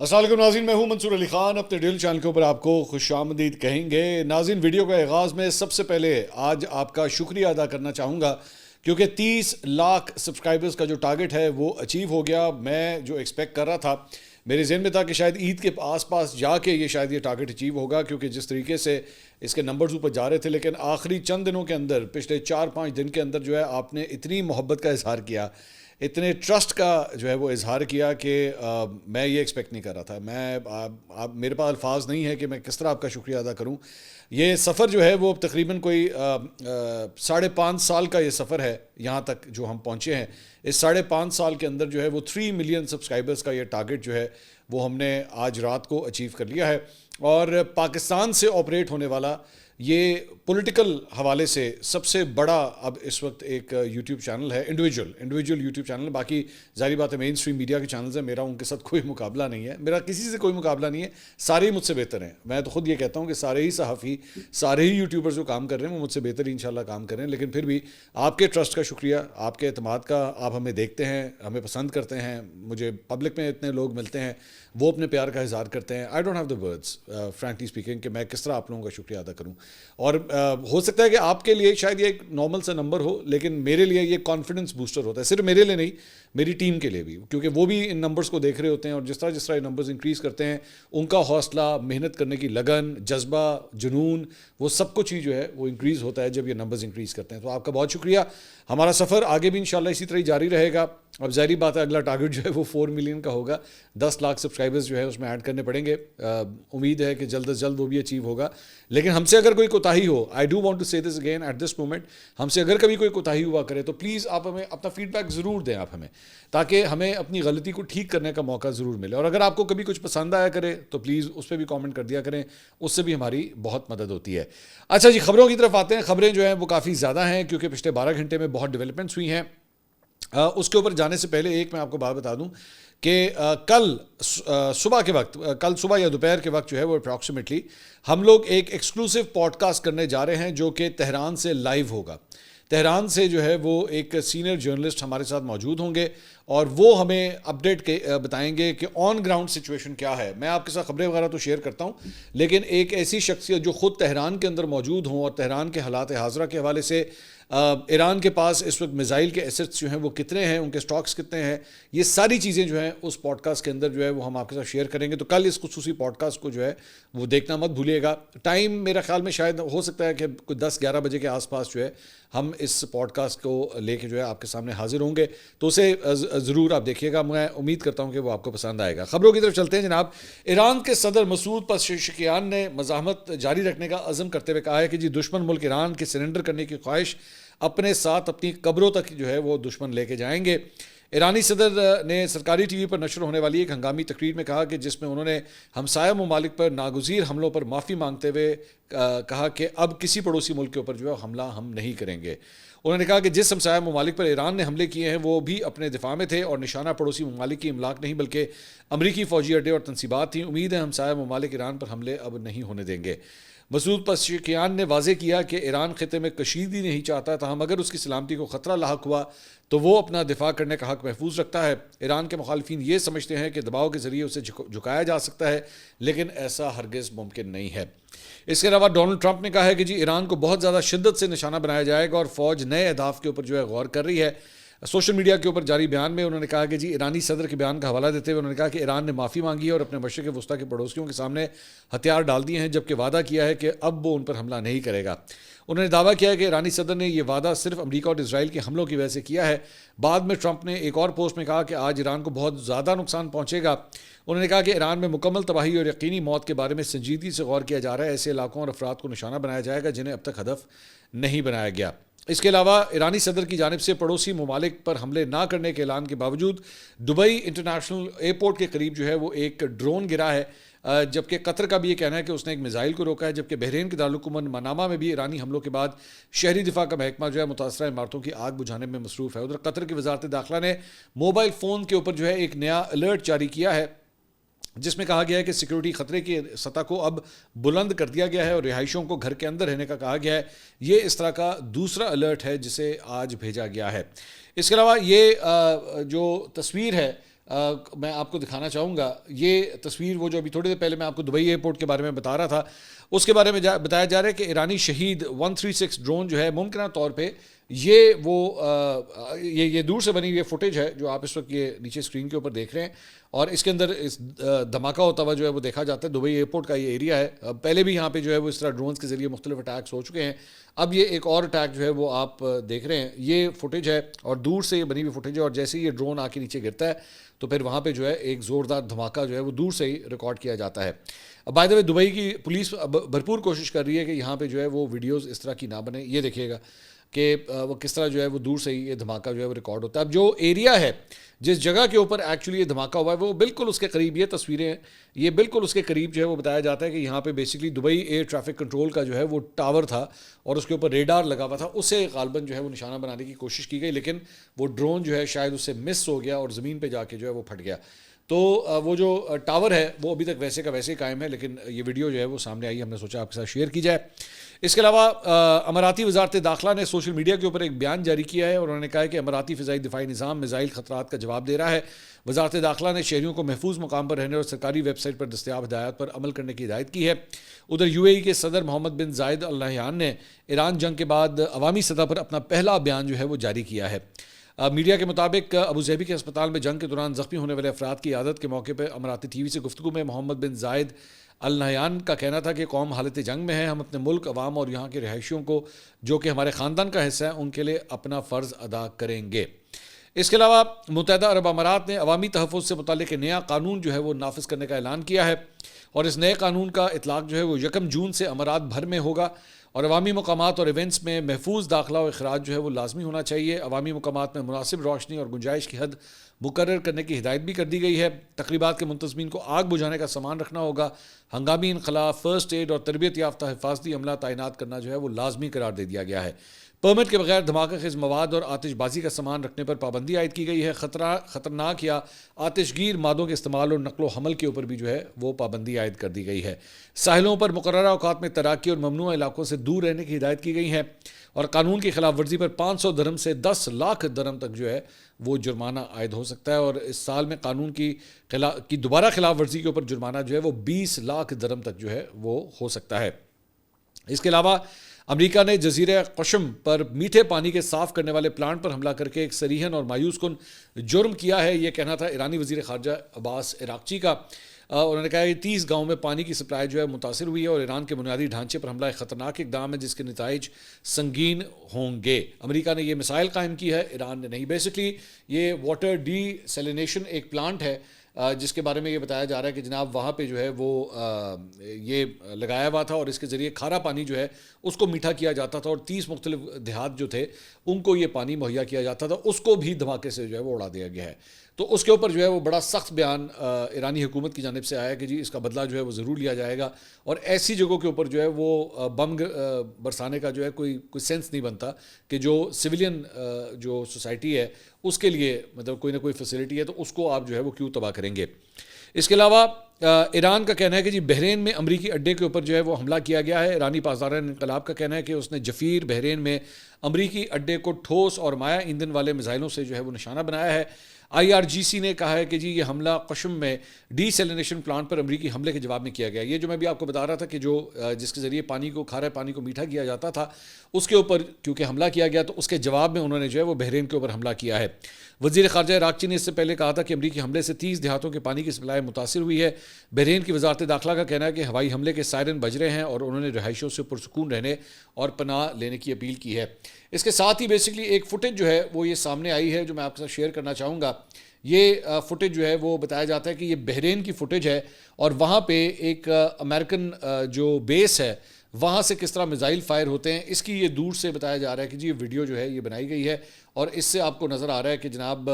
السلام علیکم ناظرین، میں ہوں منصور علی خان، اپنے ڈیل چینل کے اوپر آپ کو خوش آمدید کہیں گے۔ ناظرین، ویڈیو کا آغاز میں سب سے پہلے آج آپ کا شکریہ ادا کرنا چاہوں گا کیونکہ 30 لاکھ سبسکرائبرز کا جو ٹارگٹ ہے وہ اچیو ہو گیا۔ میں جو ایکسپیکٹ کر رہا تھا، میرے ذہن میں تھا کہ شاید عید کے آس پاس جا کے یہ ٹارگٹ اچیو ہوگا، کیونکہ جس طریقے سے اس کے نمبرز اوپر جا رہے تھے، لیکن آخری چند دنوں کے اندر، پچھلے 4-5 دن کے اندر جو ہے آپ نے اتنی محبت کا اظہار کیا، اتنے ٹرسٹ کا جو ہے وہ اظہار کیا کہ میں یہ ایکسپیکٹ نہیں کر رہا تھا۔ میرے پاس الفاظ نہیں ہے کہ میں کس طرح آپ کا شکریہ ادا کروں۔ یہ سفر جو ہے وہ تقریباً کوئی 5.5 سال کا یہ سفر ہے، یہاں تک جو ہم پہنچے ہیں۔ اس 5.5 سال کے اندر جو ہے وہ 3 ملین سبسکرائبرز کا یہ ٹارگٹ جو ہے وہ ہم نے آج رات کو اچیو کر لیا ہے۔ اور پاکستان سے آپریٹ ہونے والا یہ پولیٹیکل حوالے سے سب سے بڑا اب اس وقت ایک یوٹیوب چینل ہے، انڈیویجول یوٹیوب چینل۔ باقی ظاہری بات ہے مین اسٹریم میڈیا کے چینلز ہیں، میرا ان کے ساتھ کوئی مقابلہ نہیں ہے، میرا کسی سے کوئی مقابلہ نہیں ہے، سارے ہی مجھ سے بہتر ہیں۔ میں تو خود یہ کہتا ہوں کہ سارے ہی صحافی، سارے ہی یوٹیوبرز جو کام کر رہے ہیں وہ مجھ سے بہتر ہی انشاءاللہ کام کر رہے ہیں، لیکن پھر بھی آپ کے ٹرسٹ کا شکریہ، آپ کے اعتماد کا۔ آپ ہمیں دیکھتے ہیں، ہمیں پسند کرتے ہیں، مجھے پبلک میں اتنے لوگ ملتے ہیں، وہ اپنے پیار کا اظہار کرتے ہیں۔ I don't have the words frankly speaking کہ میں کس طرح آپ لوگوں کا شکریہ ادا کروں۔ اور ہو سکتا ہے کہ آپ کے لیے شاید یہ ایک نارمل سا نمبر ہو، لیکن میرے لیے یہ کانفیڈنس بوسٹر ہوتا ہے، صرف میرے لیے نہیں، میری ٹیم کے لیے بھی، کیونکہ وہ بھی ان نمبرز کو دیکھ رہے ہوتے ہیں، اور جس طرح یہ نمبرز انکریز کرتے ہیں، ان کا حوصلہ، محنت کرنے کی لگن، جذبہ، جنون، وہ سب کچھ ہی جو ہے وہ انکریز ہوتا ہے جب یہ نمبرز انکریز کرتے ہیں۔ تو آپ کا بہت شکریہ۔ ہمارا سفر آگے بھی انشاءاللہ اسی طرح ہی جاری رہے گا۔ اب ظاہری بات ہے اگلا ٹارگٹ جو ہے وہ 4 ملین کا ہوگا، 10 لاکھ سبسکرائبرز جو ہے اس میں ایڈ کرنے پڑیں گے۔ امید ہے کہ جلد از جلد وہ بھی اچیو ہوگا، لیکن ہم سے اگر کوئی کوتاہی ہو، I do want to say this again at this moment, ہم سے اگر کبھی کوئی کوتاہی ہوا کرے تو پلیز آپ ہمیں اپنا فیڈ بیک ضرور دیں، آپ ہمیں، تاکہ ہمیں اپنی غلطی کو ٹھیک کرنے کا موقع ضرور ملے۔ اور اگر آپ کو کبھی کچھ پسند آیا کرے تو پلیز اس پہ بھی کامنٹ کر دیا کریں، اس سے بھی ہماری بہت مدد ہوتی ہے۔ اچھا جی، خبروں کی طرف آتے ہیں۔ خبریں جو ہیں وہ کافی زیادہ ہیں کیونکہ پچھلے 12 گھنٹے میں بہت ڈیولپمنٹس ہوئی ہیں۔ اس کے اوپر جانے سے پہلے ایک میں آپ کو بات بتا دوں کہ کل صبح یا دوپہر کے وقت جو ہے وہ اپروکسیمیٹلی ہم لوگ ایک ایکسکلوسیو پوڈ کاسٹ کرنے جا رہے ہیں جو کہ تہران سے لائیو ہوگا۔ تہران سے جو ہے وہ ایک سینئر جرنلسٹ ہمارے ساتھ موجود ہوں گے اور وہ ہمیں اپڈیٹ بتائیں گے کہ آن گراؤنڈ سچویشن کیا ہے۔ میں آپ کے ساتھ خبریں وغیرہ تو شیئر کرتا ہوں، لیکن ایک ایسی شخصیت جو خود تہران کے اندر موجود ہوں اور تہران کے حالات حاضرہ کے حوالے سے، ایران کے پاس اس وقت میزائل کے ایسٹس جو ہیں وہ کتنے ہیں، ان کے سٹاکس کتنے ہیں، یہ ساری چیزیں جو ہیں اس پوڈ کاسٹ کے اندر جو ہے وہ ہم آپ کے ساتھ شیئر کریں گے۔ تو کل اس خصوصی پوڈ کاسٹ کو جو ہے وہ دیکھنا مت بھولیے گا۔ ٹائم میرا خیال میں شاید ہو سکتا ہے کہ کوئی 10-11 بجے کے آس پاس جو ہے ہم اس پوڈ کاسٹ کو لے کے جو ہے آپ کے سامنے حاضر ہوں گے، تو اسے ضرور آپ دیکھیے گا۔ میں امید کرتا ہوں کہ وہ آپ کو پسند آئے گا۔ خبروں کی طرف چلتے ہیں جناب۔ ایران کے صدر مسعود پزشکیان نے مزاحمت جاری رکھنے کا عزم کرتے ہوئے کہا ہے کہ جی دشمن ملک ایران کے سرنڈر کرنے کی خواہش اپنے ساتھ اپنی قبروں تک جو ہے وہ دشمن لے کے جائیں گے۔ ایرانی صدر نے سرکاری ٹی وی پر نشر ہونے والی ایک ہنگامی تقریر میں کہا کہ جس میں انہوں نے ہمسایہ ممالک پر ناگزیر حملوں پر معافی مانگتے ہوئے کہا کہ اب کسی پڑوسی ملک کے اوپر جو ہے حملہ ہم نہیں کریں گے۔ انہوں نے کہا کہ جس ہمسایہ ممالک پر ایران نے حملے کیے ہیں وہ بھی اپنے دفاع میں تھے اور نشانہ پڑوسی ممالک کی املاک نہیں بلکہ امریکی فوجی اڈے اور تنصیبات تھیں۔ امید ہے ہمسایہ ممالک ایران پر حملے اب نہیں ہونے دیں گے۔ مسعود پزشکیان نے واضح کیا کہ ایران خطے میں کشیدگی نہیں چاہتا، تاہم اگر اس کی سلامتی کو خطرہ لاحق ہوا تو وہ اپنا دفاع کرنے کا حق محفوظ رکھتا ہے۔ ایران کے مخالفین یہ سمجھتے ہیں کہ دباؤ کے ذریعے اسے جھکایا جا سکتا ہے، لیکن ایسا ہرگز ممکن نہیں ہے۔ اس کے علاوہ ڈونلڈ ٹرمپ نے کہا ہے کہ جی ایران کو بہت زیادہ شدت سے نشانہ بنایا جائے گا اور فوج نئے اہداف کے اوپر جو ہے غور کر رہی ہے۔ سوشل میڈیا کے اوپر جاری بیان میں انہوں نے کہا کہ جی ایرانی صدر کے بیان کا حوالہ دیتے ہوئے انہوں نے کہا کہ ایران نے معافی مانگی ہے اور اپنے مشرق وسطیٰ کے پڑوسیوں کے سامنے ہتھیار ڈال دیے ہیں، جبکہ وعدہ کیا ہے کہ اب وہ ان پر حملہ نہیں کرے گا۔ انہوں نے دعویٰ کیا ہے کہ ایرانی صدر نے یہ وعدہ صرف امریکہ اور اسرائیل کے حملوں کی وجہ سے کیا ہے۔ بعد میں ٹرمپ نے ایک اور پوسٹ میں کہا کہ آج ایران کو بہت زیادہ نقصان پہنچے گا۔ انہوں نے کہا کہ ایران میں مکمل تباہی اور یقینی موت کے بارے میں سنجیدگی سے غور کیا جا رہا ہے، ایسے علاقوں اور افراد کو نشانہ بنایا جائے گا جنہیں اب تک ہدف نہیں بنایا گیا۔ اس کے علاوہ ایرانی صدر کی جانب سے پڑوسی ممالک پر حملے نہ کرنے کے اعلان کے باوجود دبئی انٹرنیشنل ایئرپورٹ کے قریب جو ہے وہ ایک ڈرون گرا ہے، جبکہ قطر کا بھی یہ کہنا ہے کہ اس نے ایک میزائل کو روکا ہے، جبکہ بحرین کے دارالحکومت منامہ میں بھی ایرانی حملوں کے بعد شہری دفاع کا محکمہ جو ہے متاثرہ عمارتوں کی آگ بجھانے میں مصروف ہے۔ ادھر قطر کی وزارت داخلہ نے موبائل فون کے اوپر جو ہے ایک نیا الرٹ جاری کیا ہے جس میں کہا گیا ہے کہ سیکیورٹی خطرے کی سطح کو اب بلند کر دیا گیا ہے اور رہائشیوں کو گھر کے اندر رہنے کا کہا گیا ہے۔ یہ اس طرح کا دوسرا الرٹ ہے جسے آج بھیجا گیا ہے۔ اس کے علاوہ یہ جو تصویر ہے میں آپ کو دکھانا چاہوں گا یہ تصویر، وہ جو ابھی تھوڑی دیر پہلے میں آپ کو دبئی ایئرپورٹ کے بارے میں بتا رہا تھا، اس کے بارے میں بتایا جا رہا ہے کہ ایرانی شہید 136 ڈرون جو ہے ممکنہ طور پہ یہ دور سے بنی ہوئی فوٹیج ہے جو آپ اس وقت یہ نیچے اسکرین کے اوپر دیکھ رہے ہیں، اور اس کے اندر دھماکہ ہوتا ہوا جو ہے وہ دیکھا جاتا ہے۔ دبئی ایئرپورٹ کا یہ ایریا ہے، پہلے بھی یہاں پہ جو ہے وہ اس طرح ڈرونز کے ذریعے مختلف اٹیکس ہو چکے ہیں، اب یہ ایک اور اٹیک جو ہے وہ آپ دیکھ رہے ہیں، یہ فوٹیج ہے اور دور سے یہ بنی ہوئی فوٹیج ہے، اور جیسے یہ ڈرون آ کے نیچے گرتا ہے تو پھر وہاں پہ جو ہے ایک زوردار دھماکہ جو ہے وہ دور سے ہی ریکارڈ کیا جاتا ہے۔ بائی دا وے دبئی کی پولیس بھرپور کوشش کر رہی ہے کہ یہاں پہ جو ہے وہ ویڈیوز اس طرح کی نہ بنے، یہ دیکھیے گا کہ وہ کس طرح جو ہے وہ دور سے ہی یہ دھماکہ جو ہے وہ ریکارڈ ہوتا ہے۔ اب جو ایریا ہے، جس جگہ کے اوپر ایکچولی یہ دھماکہ ہوا ہے، وہ بالکل اس کے قریب، یہ تصویریں ہیں، یہ بالکل اس کے قریب جو ہے وہ بتایا جاتا ہے کہ یہاں پہ basically Dubai air traffic control کا جو ہے وہ ٹاور تھا اور اس کے اوپر ریڈار لگا ہوا تھا، اسے غالباً جو ہے وہ نشانہ بنانے کی کوشش کی گئی، لیکن وہ ڈرون جو ہے شاید اس سے مس ہو گیا اور زمین پہ جا کے جو ہے وہ پھٹ گیا۔ تو وہ جو ٹاور ہے وہ ابھی تک ویسے کا ویسے ہی قائم ہے، لیکن یہ ویڈیو جو ہے وہ سامنے آئی، ہم نے سوچا آپ کے ساتھ شیئر کی جائے۔ اس کے علاوہ اماراتی وزارت داخلہ نے سوشل میڈیا کے اوپر ایک بیان جاری کیا ہے اور انہوں نے کہا ہے کہ اماراتی فضائی دفاعی نظام میزائل خطرات کا جواب دے رہا ہے۔ وزارت داخلہ نے شہریوں کو محفوظ مقام پر رہنے اور سرکاری ویب سائٹ پر دستیاب ہدایات پر عمل کرنے کی ہدایت کی ہے۔ ادھر یو اے ای کے صدر محمد بن زائد ال نہیان نے ایران جنگ کے بعد عوامی سطح پر اپنا پہلا بیان جو ہے وہ جاری کیا ہے۔ میڈیا کے مطابق ابوظہبی کے ہسپتال میں جنگ کے دوران زخمی ہونے والے افراد کی عیادت کے موقع پہ اماراتی ٹی وی سے گفتگو میں محمد بن زائد ال نہیان کا کہنا تھا کہ قوم حالت جنگ میں ہے، ہم اپنے ملک، عوام اور یہاں کے رہائشیوں کو جو کہ ہمارے خاندان کا حصہ ہے ان کے لیے اپنا فرض ادا کریں گے۔ اس کے علاوہ متحدہ عرب امارات نے عوامی تحفظ سے متعلق نیا قانون جو ہے وہ نافذ کرنے کا اعلان کیا ہے، اور اس نئے قانون کا اطلاق جو ہے وہ 1 جون سے امارات بھر میں ہوگا، اور عوامی مقامات اور ایونٹس میں محفوظ داخلہ و اخراج جو ہے وہ لازمی ہونا چاہیے۔ عوامی مقامات میں مناسب روشنی اور گنجائش کی حد مقرر کرنے کی ہدایت بھی کر دی گئی ہے۔ تقریبات کے منتظمین کو آگ بجھانے کا سامان رکھنا ہوگا، ہنگامی انخلاء، فرسٹ ایڈ اور تربیت یافتہ حفاظتی عملہ تعینات کرنا جو ہے وہ لازمی قرار دے دیا گیا ہے۔ پرمٹ کے بغیر دھماکہ خیز مواد اور آتش بازی کا سامان رکھنے پر پابندی عائد کی گئی ہے۔ خطرناک یا آتش گیر مادوں کے استعمال اور نقل و حمل کے اوپر بھی جو ہے وہ پابندی عائد کر دی گئی ہے۔ ساحلوں پر مقررہ اوقات میں تیراکی اور ممنوع علاقوں سے دور رہنے کی ہدایت کی گئی ہے، اور قانون کی خلاف ورزی پر 500 درہم سے 10 لاکھ درہم تک جو ہے وہ جرمانہ عائد ہو سکتا ہے، اور اس سال میں قانون کی دوبارہ خلاف ورزی کے اوپر جرمانہ جو ہے وہ 20 لاکھ درہم تک جو ہے وہ ہو سکتا ہے۔ اس کے علاوہ امریکہ نے جزیرہ قشم پر میٹھے پانی کے صاف کرنے والے پلانٹ پر حملہ کر کے ایک صریحاً اور مایوس کن جرم کیا ہے، یہ کہنا تھا ایرانی وزیر خارجہ عباس عراقچی کا۔ انہوں نے کہا کہ 30 گاؤں میں پانی کی سپلائی جو ہے متاثر ہوئی ہے، اور ایران کے بنیادی ڈھانچے پر حملہ ایک خطرناک اقدام ہے جس کے نتائج سنگین ہوں گے۔ امریکہ نے یہ مسائل قائم کی ہے، ایران نے نہیں۔ بیسکلی یہ واٹر ڈی سیلینیشن ایک پلانٹ ہے جس کے بارے میں یہ بتایا جا رہا ہے کہ جناب وہاں پہ جو ہے وہ یہ لگایا ہوا تھا، اور اس کے ذریعے کھارا پانی جو ہے اس کو میٹھا کیا جاتا تھا، اور 30 مختلف دیہات جو تھے ان کو یہ پانی مہیا کیا جاتا تھا، اس کو بھی دھماکے سے جو ہے وہ اڑا دیا گیا ہے۔ تو اس کے اوپر جو ہے وہ بڑا سخت بیان ایرانی حکومت کی جانب سے آیا کہ جی اس کا بدلہ جو ہے وہ ضرور لیا جائے گا، اور ایسی جگہوں کے اوپر جو ہے وہ بم برسانے کا جو ہے کوئی سینس نہیں بنتا کہ جو سویلین جو سوسائٹی ہے اس کے لیے مطلب کوئی نہ کوئی فیسلٹی ہے تو اس کو آپ جو ہے وہ کیوں تباہ کریں گے۔ اس کے علاوہ ایران کا کہنا ہے کہ جی بحرین میں امریکی اڈے کے اوپر جو ہے وہ حملہ کیا گیا ہے۔ ایرانی پاسداران انقلاب کا کہنا ہے کہ اس نے جفیر بحرین میں امریکی اڈے کو ٹھوس اور مائع ایندھن والے میزائلوں سے جو ہے وہ نشانہ بنایا ہے۔ IRGC نے کہا ہے کہ جی یہ حملہ قشم میں ڈی سیلینیشن پلانٹ پر امریکی حملے کے جواب میں کیا گیا۔ یہ جو میں بھی آپ کو بتا رہا تھا کہ جو جس کے ذریعے پانی کو کھارے پانی کو میٹھا کیا جاتا تھا اس کے اوپر کیونکہ حملہ کیا گیا تو اس کے جواب میں انہوں نے جو ہے وہ بحرین کے اوپر حملہ کیا ہے۔ وزیر خارجہ عراقچی نے اس سے پہلے کہا تھا کہ امریکی حملے سے 30 دیہاتوں کے پانی کی سپلائی متاثر ہوئی ہے۔ بحرین کی وزارت داخلہ کا کہنا ہے کہ ہوائی حملے کے سائرن بج رہے ہیں اور انہوں نے رہائشیوں سے پرسکون رہنے اور پناہ لینے کی اپیل کی ہے۔ اس کے ساتھ ہی بیسکلی ایک فوٹیج جو ہے وہ یہ سامنے آئی ہے جو میں آپ کے ساتھ شیئر کرنا چاہوں گا۔ یہ فوٹیج جو ہے وہ بتایا جاتا ہے کہ یہ بحرین کی فوٹیج ہے، اور وہاں پہ ایک امریکن جو بیس ہے وہاں سے کس طرح میزائل فائر ہوتے ہیں اس کی یہ دور سے بتایا جا رہا ہے کہ جی یہ ویڈیو جو ہے یہ بنائی گئی ہے، اور اس سے آپ کو نظر آ رہا ہے کہ جناب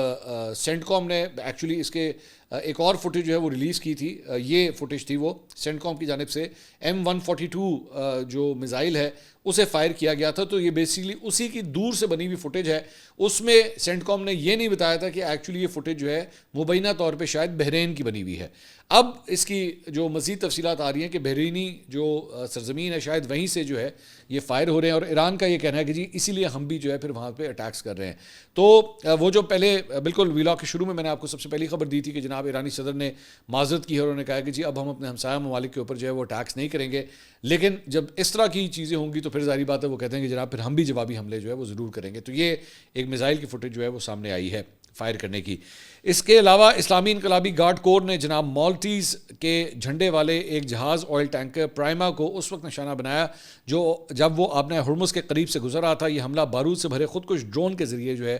سینٹ کام نے ایکچولی اس کے ایک اور فوٹیج جو ہے وہ ریلیز کی تھی۔ یہ فوٹیج تھی وہ سینٹ کام کی جانب سے M142 جو میزائل ہے اسے فائر کیا گیا تھا، تو یہ بیسیکلی اسی کی دور سے بنی ہوئی فوٹیج ہے۔ اس میں سینٹ کام نے یہ نہیں بتایا تھا کہ ایکچولی یہ فوٹیج جو ہے مبینہ طور پہ شاید بحرین کی بنی ہوئی ہے۔ اب اس کی جو مزید تفصیلات آ رہی ہیں کہ بحرینی جو سرزمین ہے شاید وہیں سے جو ہے یہ فائر ہو رہے ہیں، اور ایران کا یہ کہنا ہے کہ جی اسی لیے ہم بھی جو ہے پھر وہاں پہ اٹیکس کر رہے ہیں۔ ہیں. تو وہ جو پہلے بالکل ویلاگ کے شروع میں نے آپ کو سب سے پہلی خبر دی تھی کہ جناب ایرانی صدر نے معذرت کی ہے اور انہوں نے کہا کہ جی اب ہم اپنے ہمسایہ ممالک کے اوپر جو ہے وہ ٹیکس نہیں کریں گے, لیکن جب اس طرح کی چیزیں ہوں گی تو پھر ظاہری بات ہے وہ کہتے ہیں کہ جناب پھر ہم بھی جوابی حملے جو ہے وہ ضرور کریں گے. تو یہ ایک میزائل کی فوٹیج جو ہے وہ سامنے آئی ہے فائر کرنے کی. اس کے علاوہ اسلامی انقلابی گارڈ کور نے جناب مالٹیز کے جھنڈے والے ایک جہاز آئل ٹینکر پرائما کو اس وقت نشانہ بنایا جب وہ آبنہ ہرمز کے قریب سے گزر رہا تھا. یہ حملہ بارود سے بھرے خودکش ڈرون کے ذریعے جو ہے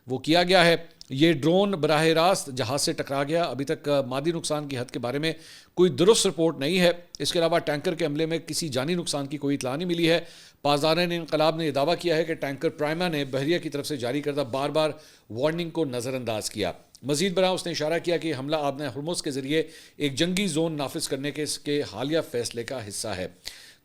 وہ کیا گیا ہے. یہ ڈرون براہ راست جہاز سے ٹکرا گیا. ابھی تک مادی نقصان کی حد کے بارے میں کوئی درست رپورٹ نہیں ہے. اس کے علاوہ ٹینکر کے حملے میں کسی جانی نقصان کی کوئی اطلاع نہیں ملی ہے. پاسداران انقلاب نے یہ دعویٰ کیا ہے کہ ٹینکر پرائما نے بحریہ کی طرف سے جاری کردہ بار بار وارننگ کو نظر انداز کیا. مزید برآں اس نے اشارہ کیا کہ حملہ آبنہ ہرمز کے ذریعے ایک جنگی زون نافذ کرنے کے اس کے حالیہ فیصلے کا حصہ ہے.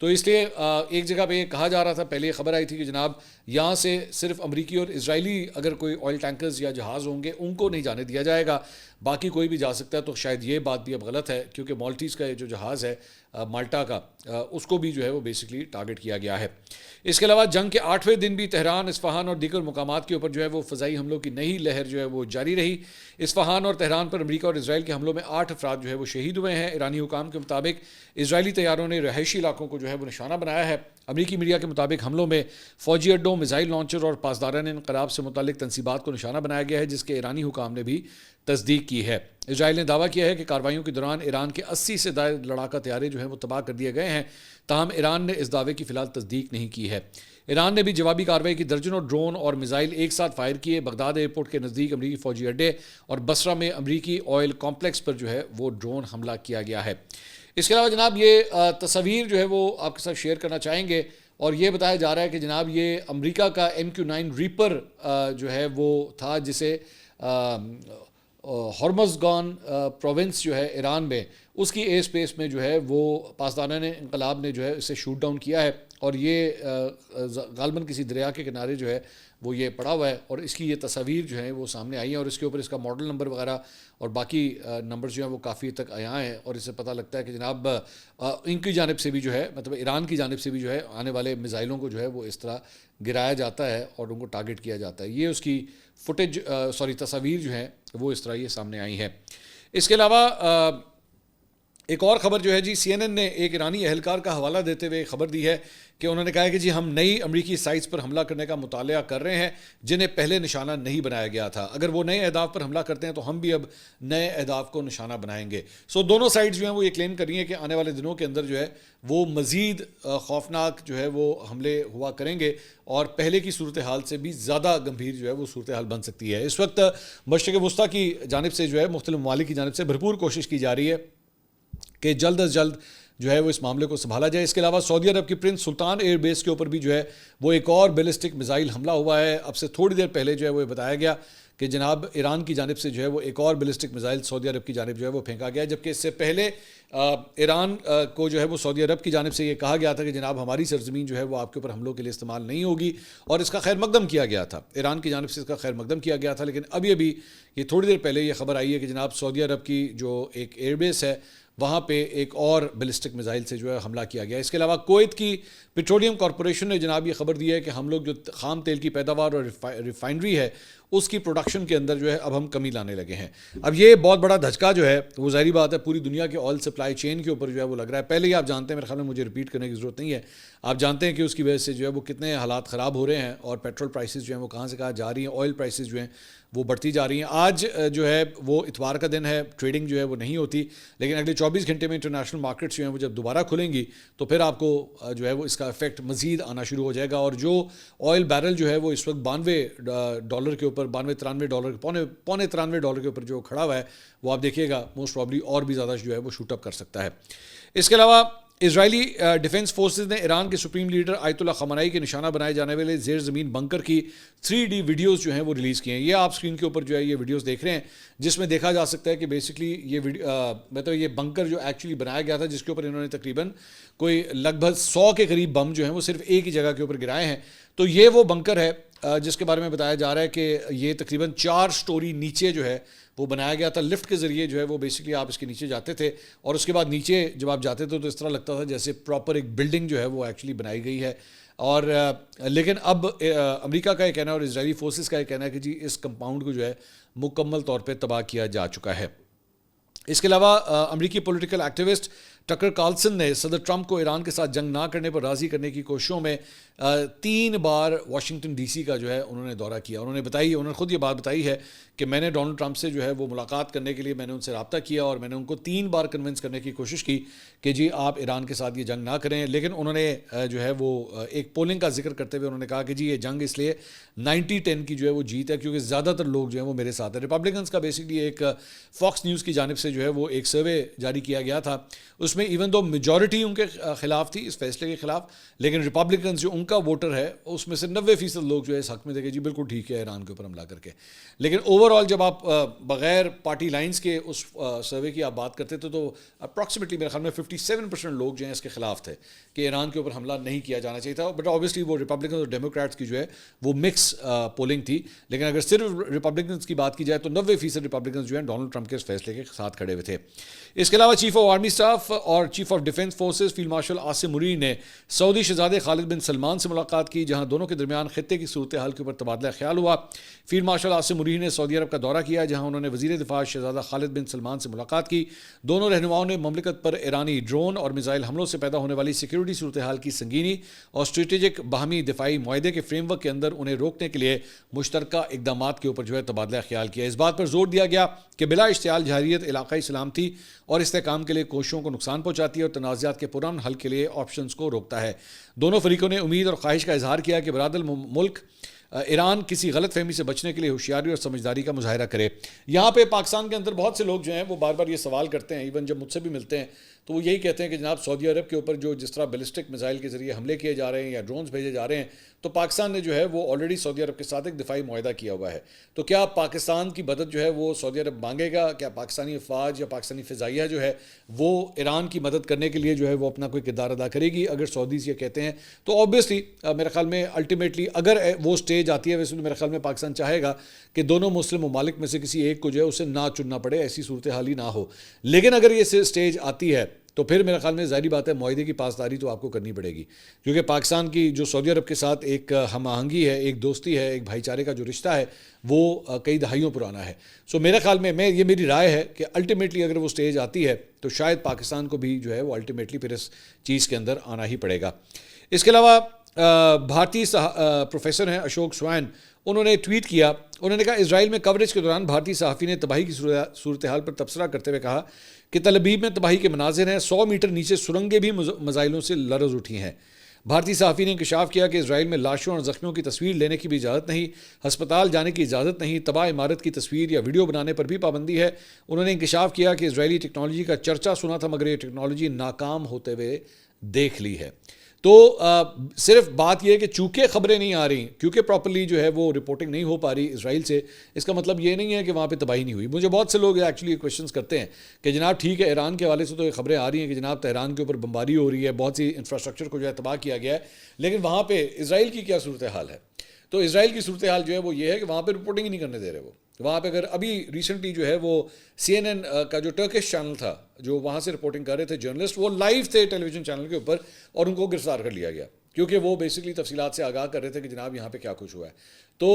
تو اس لیے ایک جگہ پہ یہ کہا جا رہا تھا, پہلے یہ خبر آئی تھی کہ جناب یہاں سے صرف امریکی اور اسرائیلی اگر کوئی آئل ٹینکرز یا جہاز ہوں گے ان کو نہیں جانے دیا جائے گا, باقی کوئی بھی جا سکتا ہے. تو شاید یہ بات بھی اب غلط ہے کیونکہ مالٹیز کا جو جہاز ہے مالٹا کا, اس کو بھی جو ہے وہ بیسکلی ٹارگٹ کیا گیا ہے. اس کے علاوہ جنگ کے 8ویں دن بھی تہران, اصفہان اور دیگر مقامات کے اوپر جو ہے وہ فضائی حملوں کی نئی لہر جو ہے وہ جاری رہی. اصفہان اور تہران پر امریکہ اور اسرائیل کے حملوں میں 8 افراد جو ہے وہ شہید ہوئے ہیں. ایرانی حکام کے مطابق اسرائیلی طیاروں نے رہائشی علاقوں کو جو ہے وہ نشانہ بنایا ہے. امریکی میڈیا کے مطابق حملوں میں فوجی اڈوں, میزائل لانچر اور پاسداران انقلاب سے متعلق تنصیبات کو نشانہ بنایا گیا ہے, جس کے ایرانی حکام نے بھی تصدیق کی ہے. اسرائیل نے دعویٰ کیا ہے کہ کارروائیوں کے دوران ایران کے 80 سے زائد لڑاکا طیارے جو ہیں وہ تباہ کر دیے گئے ہیں, تاہم ایران نے اس دعوے کی فی الحال تصدیق نہیں کی ہے. ایران نے بھی جوابی کارروائی کی درجنوں ڈرون اور میزائل ایک ساتھ فائر کیے. بغداد ایئرپورٹ کے نزدیک امریکی فوجی اڈے اور بصرہ میں امریکی آئل کمپلیکس پر جو ہے وہ ڈرون حملہ کیا گیا ہے. اس کے علاوہ جناب یہ تصاویر جو ہے وہ آپ کے ساتھ شیئر کرنا چاہیں گے, اور یہ بتایا جا رہا ہے کہ جناب یہ امریکہ کا MQ-9 ریپر جو ہے وہ تھا, جسے ہرمزگان پروونس جو ہے ایران میں, اس کی ایئر سپیس میں جو ہے وہ پاسداران انقلاب نے جو ہے اسے شوٹ ڈاؤن کیا ہے. اور یہ غالباً کسی دریا کے کنارے جو ہے وہ یہ پڑا ہوا ہے, اور اس کی یہ تصاویر جو ہیں وہ سامنے آئی ہیں, اور اس کے اوپر اس کا ماڈل نمبر وغیرہ اور باقی نمبرز جو ہیں وہ کافی تک آیا ہیں. اور اس سے پتہ لگتا ہے کہ جناب ان کی جانب سے بھی جو ہے, مطلب ایران کی جانب سے بھی جو ہے آنے والے میزائلوں کو جو ہے وہ اس طرح گرایا جاتا ہے اور ان کو ٹارگٹ کیا جاتا ہے. یہ اس کی فوٹیج تصاویر جو ہیں وہ اس طرح یہ سامنے آئی ہیں. اس کے علاوہ ایک اور خبر جو ہے جی, CNN نے ایک ایرانی اہلکار کا حوالہ دیتے ہوئے خبر دی ہے کہ انہوں نے کہا ہے کہ جی ہم نئی امریکی سائٹس پر حملہ کرنے کا مطالعہ کر رہے ہیں جنہیں پہلے نشانہ نہیں بنایا گیا تھا. اگر وہ نئے اہداف پر حملہ کرتے ہیں تو ہم بھی اب نئے اہداف کو نشانہ بنائیں گے. دونوں سائٹس جو ہیں وہ یہ کلیم کر رہی ہیں کہ آنے والے دنوں کے اندر جو ہے وہ مزید خوفناک جو ہے وہ حملے ہوا کریں گے, اور پہلے کی صورتحال سے بھی زیادہ گمبھیر جو ہے وہ صورتحال بن سکتی ہے. اس وقت مشرق وسطیٰ کی جانب سے جو ہے مختلف ممالک کی جانب سے بھرپور کوشش کی جا رہی ہے کہ جلد از جلد جو ہے وہ اس معاملے کو سنبھالا جائے. اس کے علاوہ سعودی عرب کی پرنس سلطان ایئر بیس کے اوپر بھی جو ہے وہ ایک اور بیلسٹک میزائل حملہ ہوا ہے. اب سے تھوڑی دیر پہلے جو ہے وہ یہ بتایا گیا کہ جناب ایران کی جانب سے جو ہے وہ ایک اور بیلسٹک میزائل سعودی عرب کی جانب جو ہے وہ پھینکا گیا, جبکہ اس سے پہلے ایران کو جو ہے وہ سعودی عرب کی جانب سے یہ کہا گیا تھا کہ جناب ہماری سرزمین جو ہے وہ آپ کے اوپر حملوں کے لیے استعمال نہیں ہوگی, اور اس کا خیر مقدم کیا گیا تھا. ایران کی جانب سے اس کا خیر مقدم کیا گیا تھا, لیکن ابھی یہ تھوڑی دیر پہلے یہ خبر آئی ہے کہ جناب سعودی عرب کی جو ایک ایئر بیس ہے وہاں پہ ایک اور بیلسٹک میزائل سے جو ہے حملہ کیا گیا. اس کے علاوہ کویت کی پیٹرولیم کارپوریشن نے جناب یہ خبر دی ہے کہ ہم لوگ جو خام تیل کی پیداوار اور ریفائنری ہے اس کی پروڈکشن کے اندر جو ہے اب ہم کمی لانے لگے ہیں. اب یہ بہت بڑا دھچکا جو ہے وہ ظاہری بات ہے پوری دنیا کے آئل سپلائی چین کے اوپر جو ہے وہ لگ رہا ہے. پہلے ہی آپ جانتے ہیں, میرے خیال میں مجھے ریپیٹ کرنے کی ضرورت نہیں ہے, آپ جانتے ہیں کہ اس کی وجہ سے جو ہے وہ کتنے حالات خراب ہو رہے ہیں, اور پیٹرول پرائسز جو ہیں وہ کہاں سے کہاں جا رہی ہیں, آئل پرائسز جو ہیں وہ بڑھتی جا رہی ہیں. آج جو ہے وہ اتوار کا دن ہے, ٹریڈنگ جو ہے وہ نہیں ہوتی, لیکن اگلے 24 گھنٹے میں انٹرنیشنل مارکیٹس جو ہیں وہ جب دوبارہ کھلیں گی تو پھر آپ کو جو ہے وہ اس کا افیکٹ مزید آنا شروع ہو جائے گا. اور جو آئل بیرل جو ہے وہ اس وقت $92 کے اوپر, $93 پونے $93 کے اوپر جو کھڑا ہوا ہے, وہ آپ دیکھیے گا موسٹ پرابلی اور بھی زیادہ جو ہے وہ شوٹ اپ کر سکتا ہے. اس کے علاوہ اسرائیلی ڈیفنس فورسز نے ایران کے سپریم لیڈر آیت اللہ خامنائی کے نشانہ بنائے جانے والے زیر زمین بنکر کی 3D ویڈیوز جو ہیں وہ ریلیز کیے ہیں. یہ آپ اسکرین کے اوپر جو ہے یہ ویڈیوز دیکھ رہے ہیں, جس میں دیکھا جا سکتا ہے کہ بیسکلی یہ بنکر جو ایکچولی بنایا گیا تھا, جس کے اوپر انہوں نے تقریباً کوئی لگ بھگ 100 کے قریب بم جو ہیں وہ صرف ایک ہی جگہ کے اوپر گرائے ہیں. تو یہ وہ بنکر ہے جس کے بارے میں بتایا جا رہا ہے کہ یہ تقریباً 4 سٹوری نیچے جو ہے وہ بنایا گیا تھا. لفٹ کے ذریعے جو ہے وہ بیسکلی آپ اس کے نیچے جاتے تھے, اور اس کے بعد نیچے جب آپ جاتے تھے تو اس طرح لگتا تھا جیسے پراپر ایک بلڈنگ جو ہے وہ ایکچولی بنائی گئی ہے. اور لیکن اب امریکہ کا یہ کہنا ہے اور اسرائیلی فورسز کا یہ کہنا ہے کہ جی اس کمپاؤنڈ کو جو ہے مکمل طور پہ تباہ کیا جا چکا ہے. اس کے علاوہ امریکی پولیٹیکل ایکٹیوسٹ ٹکر کارلسن نے صدر ٹرمپ کو ایران کے ساتھ جنگ نہ کرنے پر راضی کرنے کی کوششوں میں 3 بار واشنگٹن ڈی سی کا جو ہے انہوں نے دورہ کیا. انہوں نے خود یہ بات بتائی ہے کہ میں نے ڈونلڈ ٹرمپ سے جو ہے وہ ملاقات کرنے کے لیے میں نے ان سے رابطہ کیا اور میں نے ان کو 3 بار کنونس کرنے کی کوشش کی کہ جی آپ ایران کے ساتھ یہ جنگ نہ کریں. لیکن انہوں نے جو ہے وہ ایک پولنگ کا ذکر کرتے ہوئے انہوں نے کہا کہ جی یہ جنگ اس لیے 90-10 کی جو ہے وہ جیت ہے کیونکہ زیادہ تر لوگ جو ہیں وہ میرے ساتھ ہیں. ریپبلکنس کا بیسکلی ایک فاکس نیوز کی جانب سے جو ہے وہ ایک سروے جاری کیا گیا تھا. اس میں ایون دو میجورٹی ان کے خلاف تھی اس فیصلے کے خلاف, لیکن ریپبلکنس جو ان کا ووٹر ہے اس میں سے 90% لوگ جو ہے اس حق میں تھے کہ جی بالکل ٹھیک ہے ایران کے اوپر حملہ کر کے. لیکن اوور آل جب آپ بغیر پارٹی لائنز کے اس سروے کی آپ بات کرتے تھے تو اپروکسیمیٹلی میرے خیال میں 57% لوگ جو ہیں اس کے خلاف تھے کہ ایران کے اوپر حملہ نہیں کیا جانا چاہیے تھا. بٹ آبویسلی وہ ریپبلکنس اور ڈیموکریٹس کی جو ہے وہ مکس پولنگ تھی. لیکن اگر صرف ریپبلکنس کی بات کی جائے تو 90% ریپبلکنس جو ہیں ڈونلڈ ٹرمپ کے اس فیصلے کے ساتھ کھڑے ہوئے تھے. اس کے علاوہ چیف آف آرمی اسٹاف اور chief of defence forces field marshal Asim Munir نے سعودی شہزادے خالد بن سلمان سے ملاقات کی, جہاں دونوں کے درمیان خطے کی صورتحال کے اوپر تبادلہ خیال ہوا. فیلڈ مارشل عاصم منیر نے سعودی عرب کا دورہ کیا, جہاں انہوں نے وزیر دفاع شہزادہ خالد بن سلمان سے ملاقات کی. دونوں رہنماؤں نے مملکت پر ایرانی ڈرون اور میزائل حملوں سے پیدا ہونے والی سیکیورٹی صورتحال کی سنگینی اور اسٹریٹجک باہمی دفاعی معاہدے کے فریم ورک کے اندر انہیں روکنے کے لیے مشترکہ اقدامات کے اوپر جو ہے تبادلہ خیال کیا. اس بات پر زور دیا گیا کہ بلا اشتعال جارحیت علاقائی سلامتی اور استحکام کے لیے کوششوں کو نقصان پہنچاتی ہے اور تنازعات کے پرامن حل کے لیے آپشنز کو روکتا ہے. دونوں فریقوں نے امید اور خواہش کا اظہار کیا کہ برادر ملک ایران کسی غلط فہمی سے بچنے کے لیے ہوشیاری اور سمجھداری کا مظاہرہ کرے. یہاں پہ پاکستان کے اندر بہت سے لوگ جو ہیں وہ بار بار یہ سوال کرتے ہیں, ایون جب مجھ سے بھی ملتے ہیں تو وہ یہی کہتے ہیں کہ جناب سعودی عرب کے اوپر جو جس طرح بیلسٹک میزائل کے ذریعے حملے کیے جا رہے ہیں یا ڈرونز بھیجے جا رہے ہیں تو پاکستان نے جو ہے وہ آلریڈی سعودی عرب کے ساتھ ایک دفاعی معاہدہ کیا ہوا ہے. تو کیا پاکستان کی مدد جو ہے وہ سعودی عرب مانگے گا؟ کیا پاکستانی افواج یا پاکستانی فضائیہ جو ہے وہ ایران کی مدد کرنے کے لیے جو ہے وہ اپنا کوئی کردار ادا کرے گی؟ اگر سعودیز یہ کہتے ہیں تو آبویسلی میرے خیال میں الٹیمیٹلی اگر وہ سٹیج آتی ہے, ویسے میرے خیال میں پاکستان چاہے گا کہ دونوں مسلم ممالک میں سے کسی ایک کو جو ہے اسے نہ چننا پڑے, ایسی صورتحال ہی نہ ہو. لیکن اگر یہ سٹیج آتی ہے تو پھر میرے خیال میں ظاہری بات ہے معاہدے کی پاسداری تو آپ کو کرنی پڑے گی, کیونکہ پاکستان کی جو سعودی عرب کے ساتھ ایک ہم آہنگی ہے, ایک دوستی ہے, ایک بھائی چارے کا جو رشتہ ہے وہ کئی دہائیوں پرانا ہے. سو میرے خیال میں یہ میری رائے ہے کہ الٹیمیٹلی اگر وہ سٹیج آتی ہے تو شاید پاکستان کو بھی جو ہے وہ الٹیمیٹلی پھر اس چیز کے اندر آنا ہی پڑے گا. اس کے علاوہ بھارتی پروفیسر ہیں اشوک سوین, انہوں نے ٹویٹ کیا, انہوں نے کہا اسرائیل میں کوریج کے دوران بھارتی صحافی نے تباہی کی صورتحال پر تبصرہ کرتے ہوئے کہا کہ تل ابیب میں تباہی کے مناظر ہیں, 100 میٹر نیچے سرنگیں بھی میزائلوں سے لرز اٹھی ہیں. بھارتی صحافی نے انکشاف کیا کہ اسرائیل میں لاشوں اور زخمیوں کی تصویر لینے کی بھی اجازت نہیں, ہسپتال جانے کی اجازت نہیں, تباہ عمارت کی تصویر یا ویڈیو بنانے پر بھی پابندی ہے. انہوں نے انکشاف کیا کہ اسرائیلی ٹیکنالوجی کا چرچا سنا تھا مگر یہ ٹیکنالوجی ناکام ہوتے ہوئے دیکھ لی ہے. تو صرف بات یہ ہے کہ چونکہ خبریں نہیں آ رہی, کیونکہ پراپرلی جو ہے وہ رپورٹنگ نہیں ہو پا رہی اسرائیل سے, اس کا مطلب یہ نہیں ہے کہ وہاں پہ تباہی نہیں ہوئی. مجھے بہت سے لوگ ایکچولی کویشچنس کرتے ہیں کہ جناب ٹھیک ہے ایران کے حوالے سے تو یہ خبریں آ رہی ہیں کہ جناب تہران کے اوپر بمباری ہو رہی ہے, بہت سی انفراسٹرکچر کو جو ہے تباہ کیا گیا ہے, لیکن وہاں پہ اسرائیل کی کیا صورتحال ہے؟ تو اسرائیل کی صورتحال جو ہے وہ یہ ہے کہ وہاں پہ رپورٹنگ ہی نہیں کرنے دے رہے. وہ وہاں پہ اگر ابھی ریسنٹلی جو ہے وہ CNN کا جو ٹرکش چینل تھا جو وہاں سے رپورٹنگ کر رہے تھے جرنلسٹ, وہ لائیو تھے ٹیلی ویژن چینل کے اوپر اور ان کو گرفتار کر لیا گیا کیونکہ وہ بیسکلی تفصیلات سے آگاہ کر رہے تھے کہ جناب یہاں پہ کیا کچھ ہوا ہے. تو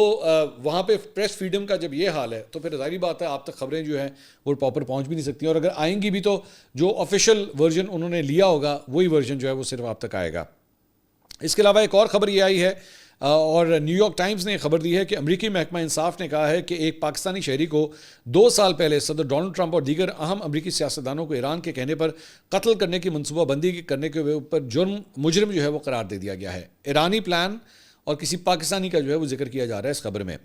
وہاں پہ پریس فریڈم کا جب یہ حال ہے تو پھر ظاہری بات ہے آپ تک خبریں جو ہیں وہ پراپر پہنچ بھی نہیں سکتی, اور اگر آئیں گی بھی تو جو آفیشیل ورژن انہوں نے لیا ہوگا وہی ورژن جو ہے وہ صرف آپ تک آئے گا. اس کے علاوہ ایک اور خبر یہ آئی ہے اور نیو یارک ٹائمز نے خبر دی ہے کہ امریکی محکمہ انصاف نے کہا ہے کہ ایک پاکستانی شہری کو 2 سال پہلے صدر ڈونلڈ ٹرمپ اور دیگر اہم امریکی سیاستدانوں کو ایران کے کہنے پر قتل کرنے کی منصوبہ بندی کرنے کے اوپر مجرم جو ہے وہ قرار دے دیا گیا ہے. ایرانی پلان اور کسی پاکستانی کا جو ہے وہ ذکر کیا جا رہا ہے اس خبر میں.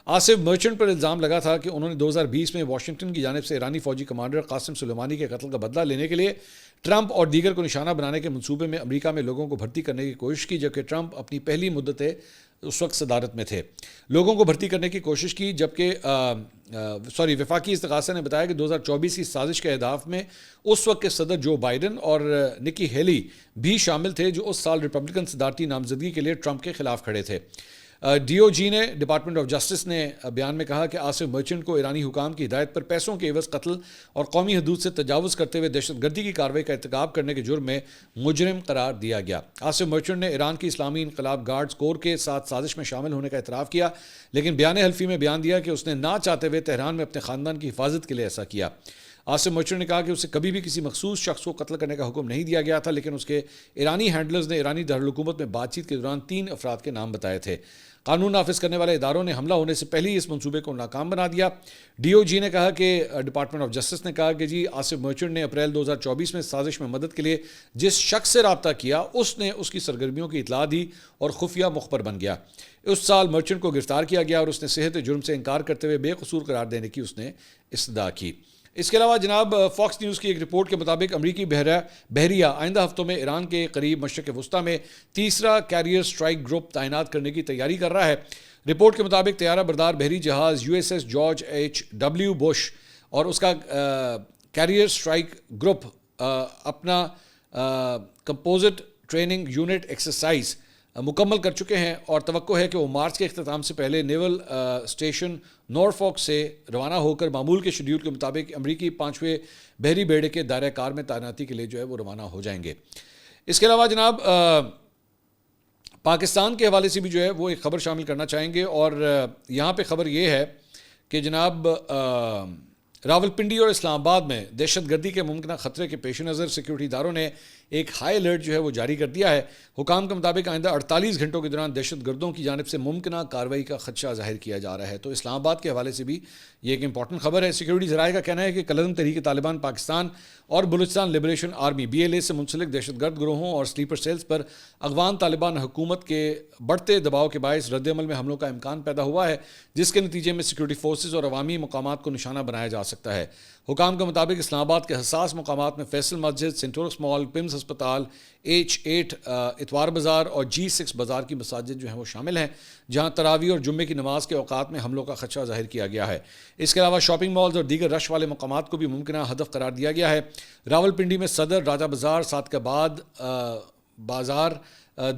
آصف مرچنٹ پر الزام لگا تھا کہ انہوں نے 2020 میں واشنگٹن کی جانب سے ایرانی فوجی کمانڈر قاسم سلیمانی کے قتل کا بدلہ لینے کے لیے ٹرمپ اور دیگر کو نشانہ بنانے کے منصوبے میں امریکہ میں لوگوں کو بھرتی کرنے کی کوشش کی, جبکہ ٹرمپ اپنی پہلی مدت اس وقت صدارت میں تھے. لوگوں کو بھرتی کرنے کی کوشش کی, جبکہ وفاقی استغاثہ نے بتایا کہ 2024 کی سازش کے اہداف میں اس وقت کے صدر جو بائیڈن اور نکی ہیلی بھی شامل تھے جو اس سال ریپبلکن صدارتی نامزدگی کے لیے ٹرمپ کے خلاف کھڑے تھے. ڈی او جی نے ڈپارٹمنٹ آف جسٹس نے بیان میں کہا کہ آصف مرچنٹ کو ایرانی حکام کی ہدایت پر پیسوں کے عوض قتل اور قومی حدود سے تجاوز کرتے ہوئے دہشت گردی کی کارروائی کا ارتکاب کرنے کے جرم میں مجرم قرار دیا گیا. آصف مرچنٹ نے ایران کی اسلامی انقلاب گارڈز کور کے ساتھ سازش میں شامل ہونے کا اعتراف کیا, لیکن بیان حلفی میں بیان دیا کہ اس نے نہ چاہتے ہوئے تہران میں اپنے خاندان کی حفاظت کے لیے ایسا کیا. آصف مرچنٹ نے کہا کہ اسے کبھی بھی کسی مخصوص شخص کو قتل کرنے کا حکم نہیں دیا گیا تھا, لیکن اس کے ایرانی ہینڈلرز نے ایرانی دارالحکومت میں بات چیت کے دوران 3 افراد کے نام بتائے تھے. قانون نافذ کرنے والے اداروں نے حملہ ہونے سے پہلے ہی اس منصوبے کو ناکام بنا دیا. ڈی او جی نے کہا کہ ڈپارٹمنٹ آف جسٹس نے کہا کہ جی آصف مرچنٹ نے اپریل 2024 میں سازش میں مدد کے لیے جس شخص سے رابطہ کیا اس نے اس کی سرگرمیوں کی اطلاع دی اور خفیہ مخبر بن گیا. اس سال مرچنٹ کو گرفتار کیا گیا اور اس نے صحت جرم سے انکار کرتے ہوئے بے قصور قرار دینے کی اس نے استدعا کی. اس کے علاوہ جناب فاکس نیوز کی ایک رپورٹ کے مطابق امریکی بحریہ آئندہ ہفتوں میں ایران کے قریب مشرق وسطیٰ میں تیسرا کیریئر سٹرائک گروپ تعینات کرنے کی تیاری کر رہا ہے. رپورٹ کے مطابق طیارہ بردار بحری جہاز USS جارج H.W. بش اور اس کا کیریئر سٹرائک گروپ اپنا کمپوزٹ ٹریننگ یونٹ ایکسرسائز مکمل کر چکے ہیں اور توقع ہے کہ وہ مارچ کے اختتام سے پہلے نیول اسٹیشن نورفاک سے روانہ ہو کر معمول کے شیڈول کے مطابق امریکی 5ویں بحری بیڑے کے دائرہ کار میں تعیناتی کے لیے جو ہے وہ روانہ ہو جائیں گے. اس کے علاوہ جناب پاکستان کے حوالے سے بھی جو ہے وہ ایک خبر شامل کرنا چاہیں گے, اور یہاں پہ خبر یہ ہے کہ جناب راولپنڈی اور اسلام آباد میں دہشت گردی کے ممکنہ خطرے کے پیش نظر سیکیورٹی اداروں نے ایک ہائی الرٹ جو ہے وہ جاری کر دیا ہے. حکام کے مطابق آئندہ 48 گھنٹوں کے دوران دہشت گردوں کی جانب سے ممکنہ کارروائی کا خدشہ ظاہر کیا جا رہا ہے. تو اسلام آباد کے حوالے سے بھی یہ ایک امپورٹنٹ خبر ہے. سیکیورٹی ذرائع کا کہنا ہے کہ کلعدم تحریک طالبان پاکستان اور بلوچستان لبریشن آرمی BLA سے منسلک دہشت گرد گروہوں اور سلیپر سیلز پر افغان طالبان حکومت کے بڑھتے دباؤ کے باعث رد عمل میں حملوں کا امکان پیدا ہوا ہے, جس کے نتیجے میں سیکیورٹی فورسز اور عوامی مقامات کو نشانہ بنایا جا سکتا ہے. حکام کے مطابق اسلام آباد کے حساس مقامات میں فیصل مسجد, سینٹورکس مال, پمز ہسپتال, H8 اتوار بازار اور G6 بازار کی مساجد جو ہیں وہ شامل ہیں, جہاں تراویح اور جمعے کی نماز کے اوقات میں حملوں کا خدشہ ظاہر کیا گیا ہے. اس کے علاوہ شاپنگ مالز اور دیگر رش والے مقامات کو بھی ممکنہ ہدف قرار دیا گیا ہے. راولپنڈی میں صدر, راجہ بازار, صادقآباد بازار,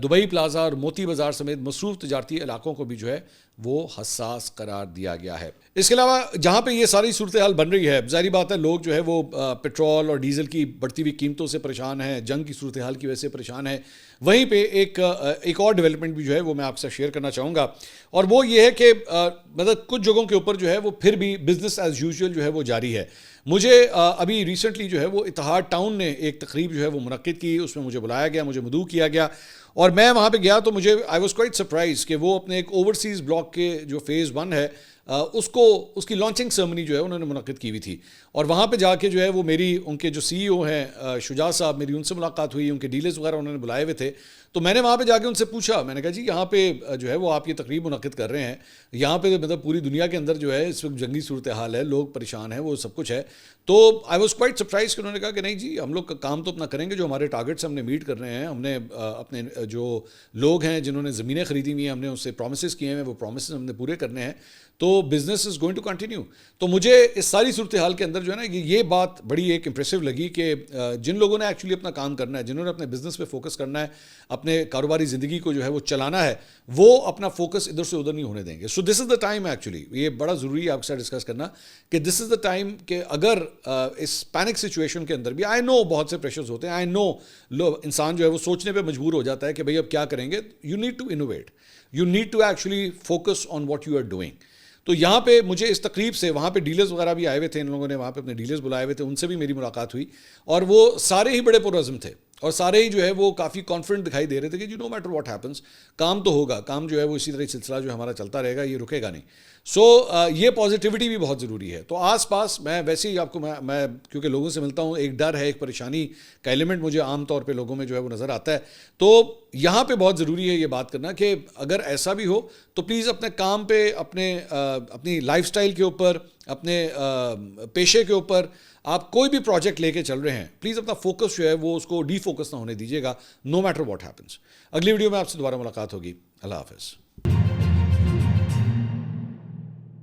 دبئی پلازا اور موتی بازار سمیت مصروف تجارتی علاقوں کو بھی جو ہے وہ حساس قرار دیا گیا ہے. اس کے علاوہ جہاں پہ یہ ساری صورتحال بن رہی ہے, ظاہری بات ہے لوگ جو ہے وہ پیٹرول اور ڈیزل کی بڑھتی ہوئی قیمتوں سے پریشان ہیں, جنگ کی صورتحال کی وجہ سے پریشان ہیں. وہیں پہ ایک اور ڈیولپمنٹ بھی جو ہے وہ میں آپ سے شیئر کرنا چاہوں گا, اور وہ یہ ہے کہ مطلب کچھ جگہوں کے اوپر جو ہے وہ پھر بھی بزنس ایز یوزول جو ہے وہ جاری ہے. مجھے ابھی ریسنٹلی جو ہے وہ اتحاد ٹاؤن نے ایک تقریب جو ہے وہ منعقد کی, اس میں مجھے بلایا گیا, مجھے مدعو کیا گیا, اور میں وہاں پہ گیا تو مجھے آئی واز کوائٹ سرپرائز کہ وہ اپنے ایک اوورسیز بلاک کے جو فیز 1 ہے اس کی لانچنگ سرمنی جو ہے انہوں نے منعقد کی ہوئی تھی, اور وہاں پہ جا کے جو ہے وہ میری ان کے جو CEO ہیں شجاع صاحب, میری ان سے ملاقات ہوئی, ان کے ڈیلرز وغیرہ انہوں نے بلائے ہوئے تھے. تو میں نے وہاں پہ جا کے ان سے پوچھا, میں نے کہا جی یہاں پہ جو ہے وہ آپ یہ تقریب منعقد کر رہے ہیں, یہاں پہ مطلب پوری دنیا کے اندر جو ہے اس وقت جنگی صورتحال ہے, لوگ پریشان ہیں, وہ سب کچھ ہے. تو آئی واز کوائٹ سرپرائز کہ انہوں نے کہا کہ نہیں جی ہم لوگ کام تو اپنا کریں گے, جو ہمارے ٹارگیٹس ہم نے میٹ کر رہے ہیں, ہم نے اپنے جو لوگ ہیں جنہوں نے زمینیں خریدی ہوئی ہیں ہم نے اس سے پرومسز کیے ہیں, وہ پرومسز ہم نے پورے کرنے ہیں, تو business is going to continue. تو مجھے اس ساری صورتحال کے اندر جو ہے نا یہ بات بڑی ایک امپریسو لگی کہ جن لوگوں نے ایکچولی اپنا کام کرنا ہے, جنہوں نے اپنے بزنس پہ فوکس کرنا ہے, اپنے کاروباری زندگی کو جو ہے وہ چلانا ہے, وہ اپنا فوکس ادھر سے ادھر نہیں ہونے دیں گے. سو دس از دا ٹائم, ایکچولی یہ بڑا ضروری ہے آپ کے ساتھ ڈسکس کرنا کہ دس از دا ٹائم کہ اگر اس پینک سچویشن کے اندر بھی آئی نو بہت سے پریشرز ہوتے ہیں, آئی نو انسان جو ہے وہ سوچنے پہ مجبور ہو جاتا ہے کہ بھئی اب کیا کریں گے. You need to innovate, you need to actually focus on what you are doing. تو یہاں پہ مجھے اس تقریب سے وہاں پہ ڈیلرز وغیرہ بھی آئے ہوئے تھے, ان لوگوں نے وہاں پہ اپنے ڈیلرز بلائے ہوئے تھے, ان سے بھی میری ملاقات ہوئی, اور وہ سارے ہی بڑے پرعزم تھے, اور سارے ہی جو ہے وہ کافی کانفیڈنٹ دکھائی دے رہے تھے کہ نو میٹر واٹ ہیپنس کام تو ہوگا, کام جو ہے وہ اسی طرح سلسلہ جو ہمارا چلتا رہے گا, یہ رکے گا نہیں. سو یہ پازیٹیوٹی بھی بہت ضروری ہے. تو آس پاس میں ویسے ہی آپ کو میں کیونکہ لوگوں سے ملتا ہوں, ایک ڈر ہے, ایک پریشانی کا ایلیمنٹ مجھے عام طور پہ لوگوں میں جو ہے وہ نظر آتا ہے. تو یہاں پہ بہت ضروری ہے یہ بات کرنا کہ اگر ایسا بھی ہو تو پلیز اپنے کام پہ, اپنی لائف سٹائل کے اوپر, اپنے پیشے کے اوپر آپ کوئی بھی پروجیکٹ لے کے چل رہے ہیں, پلیز اپنا فوکس جو ہے وہ اس کو ڈی فوکس نہ ہونے دیجیے گا, نو میٹر واٹ ہیپنس. اگلی ویڈیو میں آپ سے دوبارہ ملاقات ہوگی. اللہ حافظ.